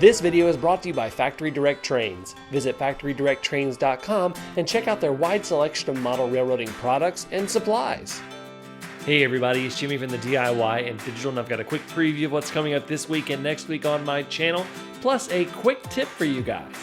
This video is brought to you by Factory Direct Trains. Visit factorydirecttrains.com and check out their wide selection of model railroading products and supplies. Hey everybody, it's Jimmy from the DIY and Digital, and I've got a quick preview of what's coming up this week and next week on my channel, plus a quick tip for you guys.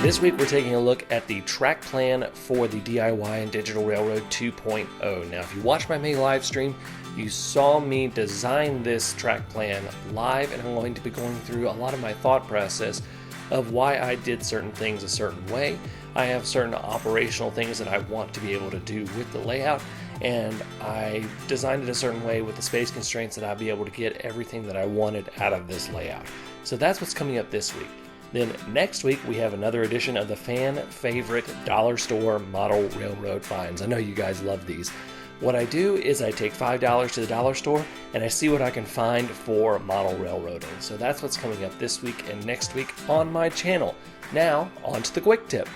This week we're taking a look at the track plan for the DIY and Digital Railroad 2.0. Now if you watched my May live stream, you saw me design this track plan live, and I'm going to be going through a lot of my thought process of why I did certain things a certain way. I have certain operational things that I want to be able to do with the layout, and I designed it a certain way with the space constraints that I'll be able to get everything that I wanted out of this layout. So that's what's coming up this week. Then next week we have another edition of the fan favorite dollar store model railroad finds. I know you guys love these. What I do is I take $5 to the dollar store and I see what I can find for model railroading. So that's what's coming up this week and next week on my channel. Now, on to the quick tip.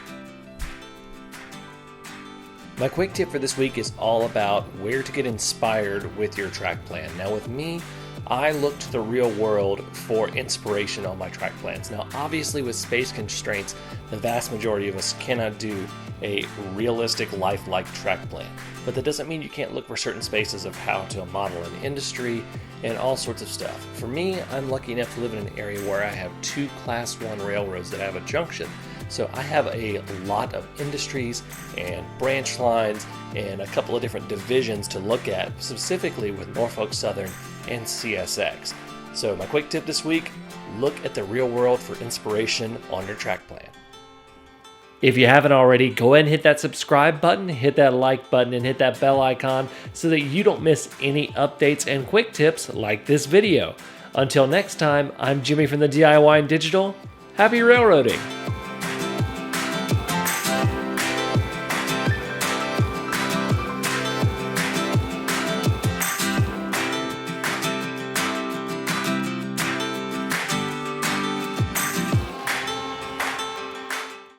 My quick tip for this week is all about where to get inspired with your track plan. Now with me, I look to the real world for inspiration on my track plans. Now obviously with space constraints, the vast majority of us cannot do a realistic lifelike track plan. But that doesn't mean you can't look for certain spaces of how to model an industry and all sorts of stuff. For me, I'm lucky enough to live in an area where I have 2 Class 1 railroads that have a junction. So I have a lot of industries and branch lines and a couple of different divisions to look at, specifically with Norfolk Southern and CSX. So my quick tip this week, look at the real world for inspiration on your track plan. If you haven't already, go ahead and hit that subscribe button, hit that like button, and hit that bell icon so that you don't miss any updates and quick tips like this video. Until next time, I'm Jimmy from the DIY and Digital. Happy railroading!